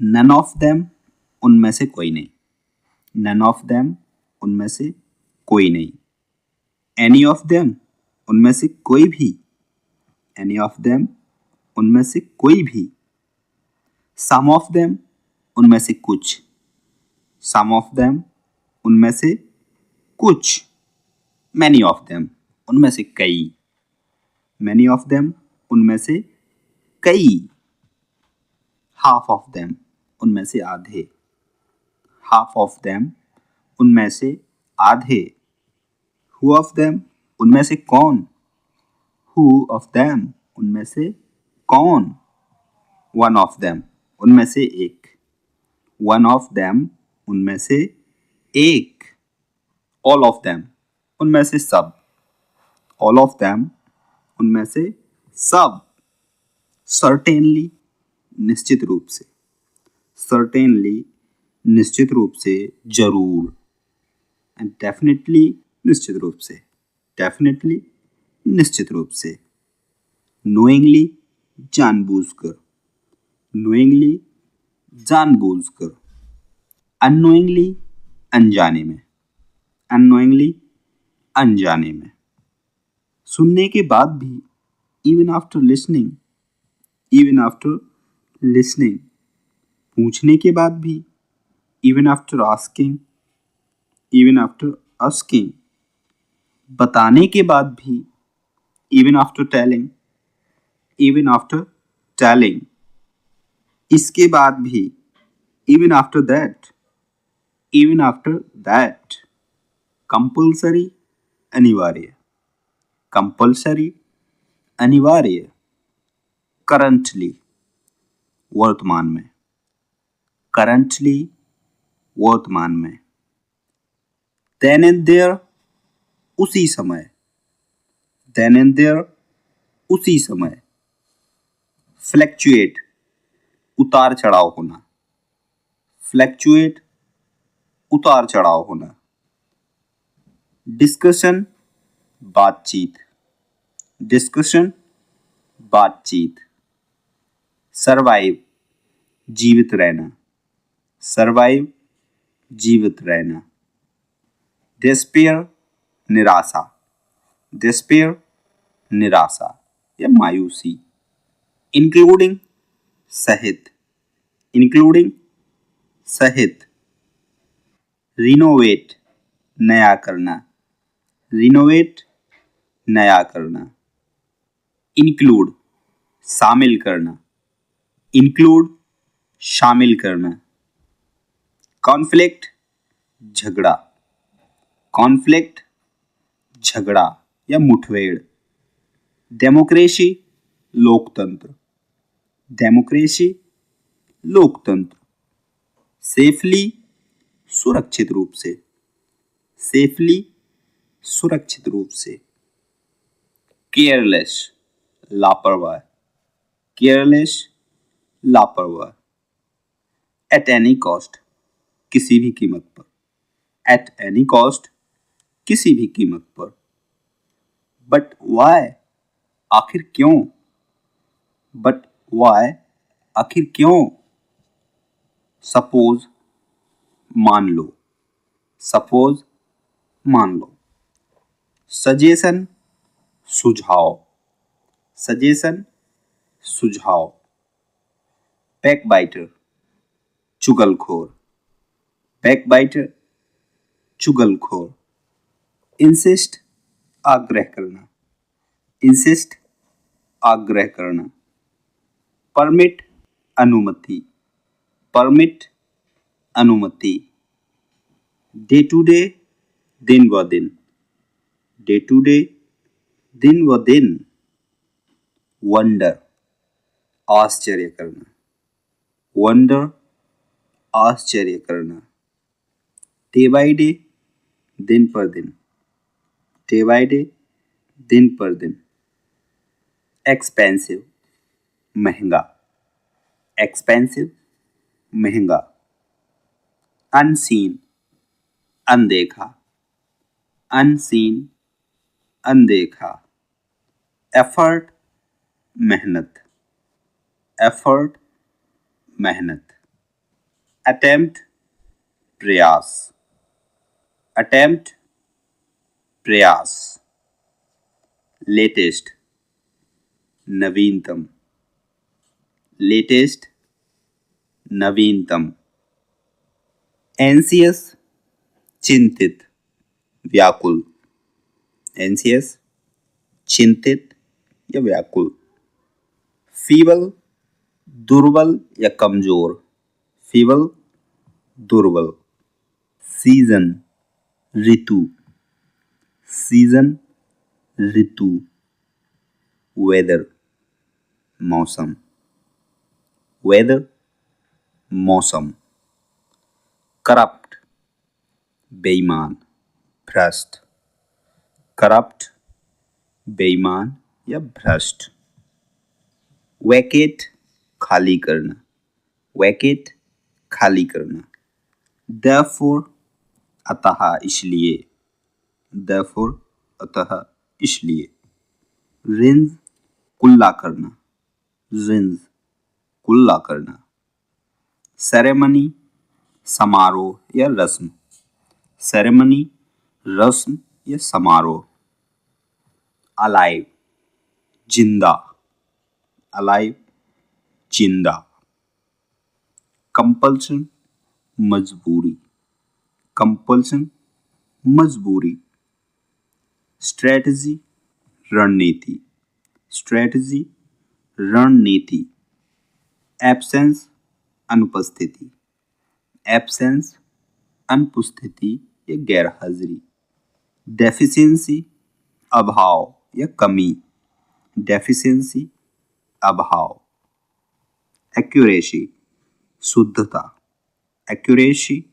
None of them, उनमें से कोई नहीं। नन ऑफ देम, उनमें से कोई नहीं। एनी ऑफ देम, उनमें से कोई भी। एनी ऑफ देम, उनमें से कोई भी। सम ऑफ देम, उनमें से कुछ। सम ऑफ देम, उनमें से कुछ। मैनी ऑफ देम, उनमें से कई। मैनी ऑफ देम, उनमें से कई। हाफ ऑफ देम, उनमें से आधे। हाफ ऑफ देम, उनमें से आधे। हु ऑफ देम, उनमें से कौन। हु ऑफ देम, उनमें से कौन। वन ऑफ देम, उनमें से एक। वन ऑफ देम, उनमें से एक। ऑल ऑफ देम, उनमें से सब। ऑल ऑफ देम, उनमें से सब। सर्टेनली, निश्चित रूप से। सर्टेनली, निश्चित रूप से, जरूर। एंड डेफिनेटली, निश्चित रूप से। डेफिनेटली, निश्चित रूप से। नोइंगली, जानबूझकर। नोइंगली, जानबूझकर। अननोइंगली, अनजाने में। अननोइंगली, अनजाने में। सुनने के बाद भी, even after listening. Even after listening. पूछने के बाद भी, even after asking. Even after asking. बताने के बाद भी, even after telling. Even after telling. इसके बाद भी, even after that. Even after that. Compulsory, अनिवार्य। कंपल्सरी, अनिवार्य। करंटली, वर्तमान में। करंटली, वर्तमान में। देन एंड देयर, उसी समय। देन एंड देयर, उसी समय। फ्लैक्चुएट, उतार चढ़ाव होना। फ्लैक्चुएट, उतार चढ़ाव होना। डिस्कशन, बातचीत। डिस्कशन, बातचीत। सरवाइव, जीवित रहना। सरवाइव, जीवित रहना। डिस्पेयर, निराशा। डिस्पेयर, निराशा या मायूसी। इंक्लूडिंग, सहित। इंक्लूडिंग, सहित। रिनोवेट, नया करना। रिनोवेट, नया करना। इंक्लूड, शामिल करना। इंक्लूड, शामिल करना। कॉन्फ्लिक्ट, झगड़ा। कॉन्फ्लिक्ट, झगड़ा या मुठभेड़। डेमोक्रेसी, लोकतंत्र। डेमोक्रेसी, लोकतंत्र। सेफली, सुरक्षित रूप से। सेफली, सुरक्षित रूप से। केयरलेस, लापरवाह। केयरलेस, लापरवाह। एट एनी कॉस्ट, किसी भी कीमत पर। एट एनी कॉस्ट, किसी भी कीमत पर। बट वाई, आखिर क्यों। बट वाई, आखिर क्यों। सपोज, मान लो। सपोज, मान लो। सजेशन, सुझाव। सजेशन, सुझाव। बैकबाइटर, चुगलखोर। बैकबाइटर, चुगलखोर। इंसिस्ट, आग्रह करना। इंसिस्ट, आग्रह करना। परमिट, अनुमति। परमिट, अनुमति। डे टू डे, दिन व दिन। डे टू डे, दिन व दिन। वंडर, आश्चर्य करना। वंडर, आश्चर्य करना। डे बाय डे, दिन पर दिन। डे बाय डे, दिन पर दिन। एक्सपेंसिव, महंगा। एक्सपेंसिव, महंगा। अनसीन, अनदेखा। अनसीन, अनदेखा। एफर्ट, मेहनत। एफर्ट, मेहनत। अटेम्प्ट प्रयास, अटेम्प्ट प्रयास। लेटेस्ट नवीनतम, लेटेस्ट नवीनतम। एंसियस चिंतित व्याकुल, एंसियस चिंतित या व्याकुल। फीबल दुर्बल या कमजोर, फीबल दुर्बल। सीजन ऋतु, सीजन ऋतु। वेदर मौसम, वेदर मौसम। करप्ट बेईमान भ्रष्ट, करप्ट बेईमान या भ्रष्ट। वैकेट खाली करना, वैकेट खाली करना। therefore अतः इसलिए, therefore अतः इसलिए। रिंज कुल्ला करना, रिंज कुल्ला करना। सेरेमनी समारोह या रस्म, सेरेमनी रस्म या समारोह। अलाइव जिंदा, अलाइव जिंदा। कंपल्शन मजबूरी, कंपल्शन मजबूरी। स्ट्रेटजी रणनीति, स्ट्रेटजी रणनीति। एब्सेंस अनुपस्थिति, एब्सेंस अनुपस्थिति या गैरहाजिरी। डेफिशिएंसी अभाव या कमी, डेफिशिएंसी अभाव। एक्यूरेसी शुद्धता, एक्यूरेसी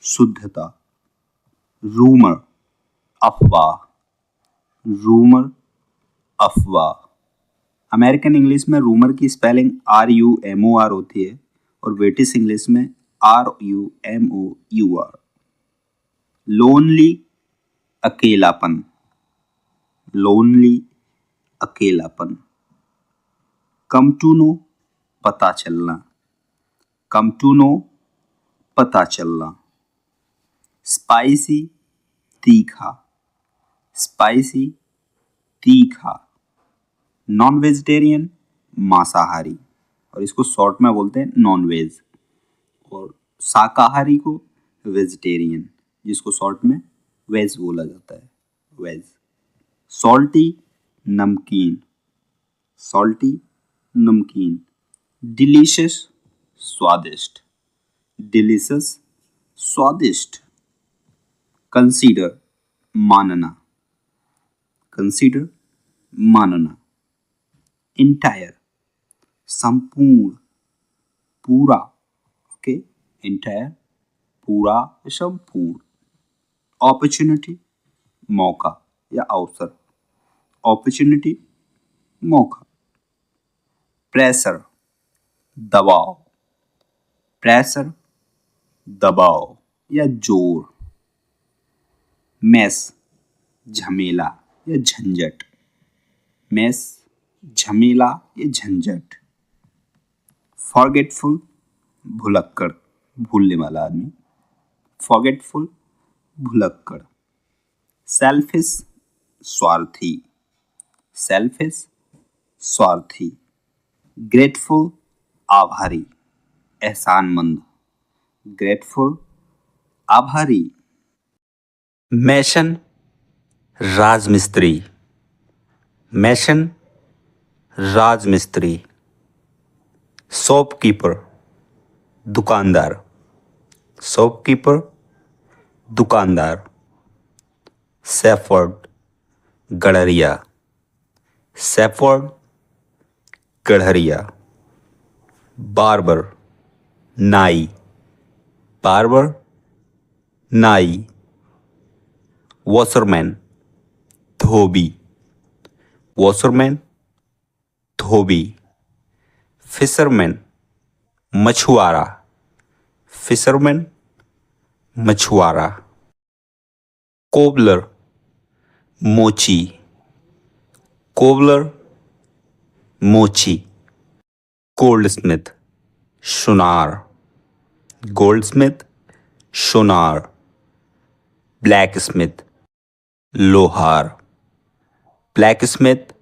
शुद्धता। रूमर अफवाह, रूमर अफवाह। अमेरिकन इंग्लिश में रूमर की स्पेलिंग RUMOR होती है और ब्रिटिश इंग्लिश में RUMOUR। लोनली अकेलापन, लोनली अकेलापन। कम टू नो पता चलना, कम टू नो पता चलना। स्पाइसी तीखा, स्पाइसी तीखा। नॉन वेजिटेरियन मांसाहारी, और इसको शॉर्ट में बोलते हैं नॉन वेज। और शाकाहारी को वेजिटेरियन, जिसको शॉर्ट में वेज बोला जाता है, वेज। सॉल्टी नमकीन, सॉल्टी नमकीन। डिलीशियस स्वादिष्ट, डिलीशियस स्वादिष्ट। कंसीडर मानना, कंसीडर मानना। इंटायर संपूर्ण, पूरा, ओके। इंटायर पूरा, संपूर्ण। अपॉर्चुनिटी मौका या अवसर, अपॉर्चुनिटी मौका। प्रेशर दबाव, प्रेशर दबाव या जोर। मेस झमेला या झंझट, मेस झमेला या झंझट। फॉरगेटफुल भुलक्कड़, भूलने वाला आदमी, फॉरगेटफुल भुलक्कड़। सेल्फिश स्वार्थी, सेल्फिश स्वार्थी। ग्रेटफुल आभारी, एहसानमंद, ग्रेटफुल आभारी। मैशन राजमिस्त्री, मैशन राजमिस्त्री। शॉपकीपर दुकानदार, शॉपकीपर दुकानदार। सेफर्ड गड़हरिया, सेफर्ड गड़हरिया। बार्बर नाई, बार्बर नाई। वॉशरमैन धोबी, वॉशरमैन धोबी। फिशरमैन मछुआरा, फिशरमैन मछुआरा। कोबलर मोची, कोबलर मोची। गोल्डस्मिथ सुनार, गोल्डस्मिथ सोनार, ब्लैकस्मिथ लोहार, ब्लैकस्मिथ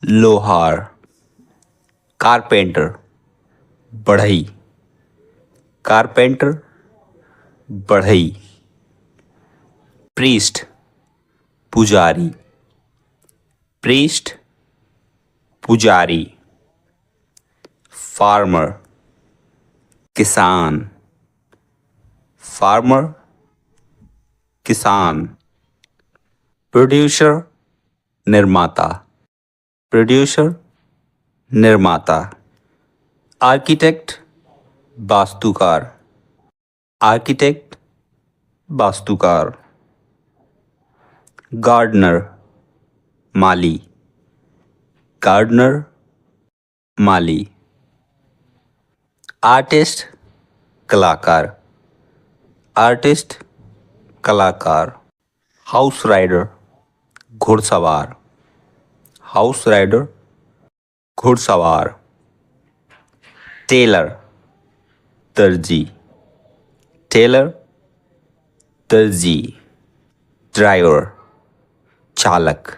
लोहार, कारपेंटर बढ़ई, कारपेंटर बढ़ई, प्रीस्ट पुजारी, प्रीस्ट पुजारी, फार्मर किसान, फार्मर किसान, प्रोड्यूसर निर्माता, प्रोड्यूसर निर्माता, आर्किटेक्ट वास्तुकार, आर्किटेक्ट वास्तुकार, गार्डनर माली, गार्डनर माली, आर्टिस्ट कलाकार, आर्टिस्ट कलाकार, हाउस राइडर घुड़सवार, हाउस राइडर घुड़सवार, टेलर दर्जी, टेलर दर्जी, ड्राइवर चालक,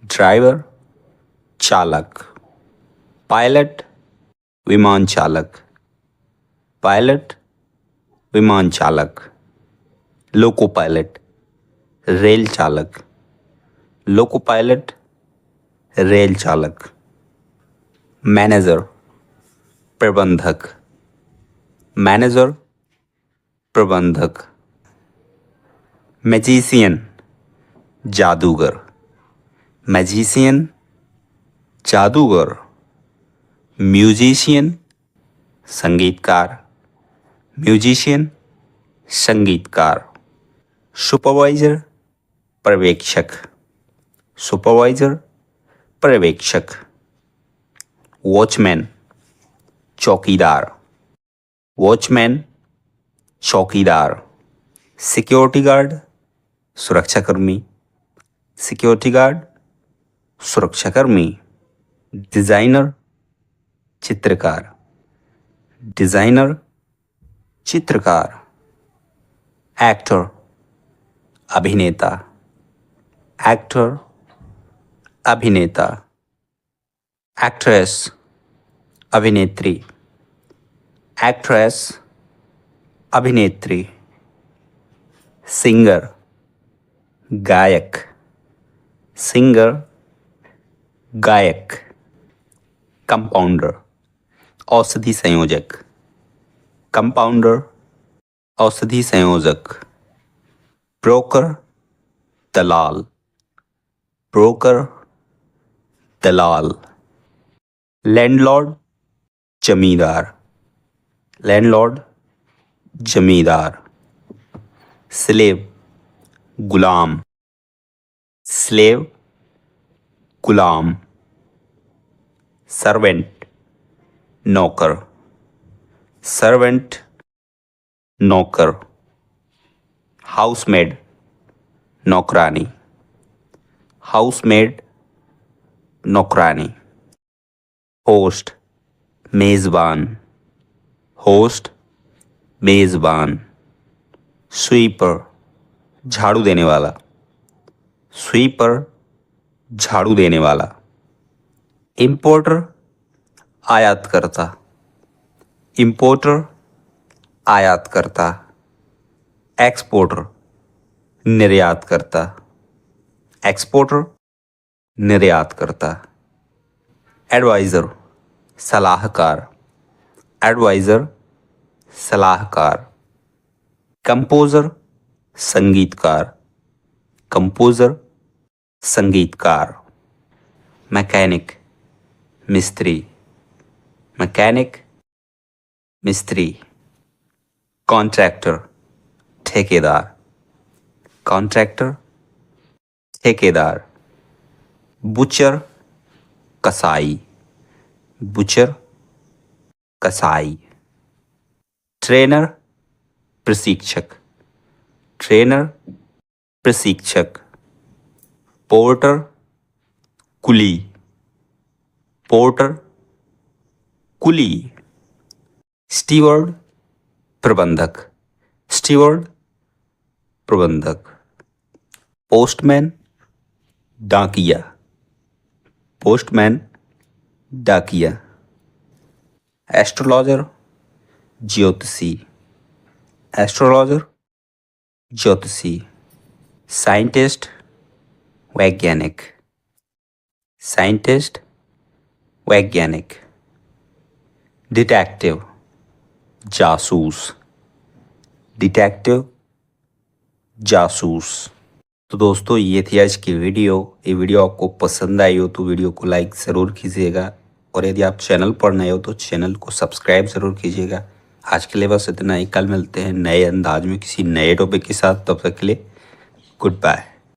ड्राइवर चालक, पायलट विमान चालक, पायलट विमान चालक, लोको पायलट रेल चालक, लोको पायलट रेल चालक, मैनेजर प्रबंधक, मैनेजर प्रबंधक, मैजिशियन जादूगर, मैजिशियन जादूगर, म्यूजिशियन संगीतकार, म्यूजिशियन संगीतकार, सुपरवाइजर पर्यवेक्षक, सुपरवाइजर पर्यवेक्षक, वॉचमैन चौकीदार, वॉचमैन चौकीदार, सिक्योरिटी गार्ड सुरक्षाकर्मी, सिक्योरिटी गार्ड सुरक्षाकर्मी, डिजाइनर चित्रकार, डिजाइनर चित्रकार, एक्टर अभिनेता, एक्टर अभिनेता, एक्ट्रेस अभिनेत्री, एक्ट्रेस अभिनेत्री, सिंगर गायक, सिंगर गायक, कंपाउंडर औषधि संयोजक, कंपाउंडर औषधि संयोजक, ब्रोकर दलाल, ब्रोकर दलाल, लैंडलॉर्ड जमींदार, लैंडलॉर्ड जमींदार, स्लेव गुलाम, स्लेव गुलाम, सर्वेंट नौकर, सर्वेंट नौकर, हाउसमेड नौकरानी, हाउसमेड नौकरानी, होस्ट मेज़बान, होस्ट मेज़बान, स्वीपर झाड़ू देने वाला, स्वीपर झाड़ू देने वाला, इंपोर्टर आयात करता, इंपोर्टर आयात करता, एक्सपोर्टर निर्यात करता, एक्सपोर्टर निर्यात करता, एडवाइज़र सलाहकार, एडवाइज़र सलाहकार, कंपोज़र संगीतकार, कंपोज़र संगीतकार, मैकेनिक मिस्त्री, मैकेनिक मिस्त्री, कॉन्ट्रैक्टर ठेकेदार, कॉन्ट्रैक्टर ठेकेदार, बुचर कसाई, बुचर कसाई, ट्रेनर प्रशिक्षक, ट्रेनर प्रशिक्षक, पोर्टर कुली, पोर्टर कुली, स्टीवर्ड प्रबंधक, स्टीवर्ड प्रबंधक, पोस्टमैन डाकिया, पोस्टमैन डाकिया, एस्ट्रोलॉजर ज्योतिषी, एस्ट्रोलॉजर ज्योतिषी, साइंटिस्ट वैज्ञानिक, साइंटिस्ट वैज्ञानिक, डिटेक्टिव जासूस, डिटेक्टिव जासूस। तो दोस्तों ये थी आज की वीडियो। ये वीडियो आपको पसंद आई हो तो वीडियो को लाइक ज़रूर कीजिएगा, और यदि आप चैनल पर नए हो तो चैनल को सब्सक्राइब ज़रूर कीजिएगा। आज के लिए बस इतना ही। कल मिलते हैं नए अंदाज में किसी नए टॉपिक के साथ। तब तक के लिए गुड बाय।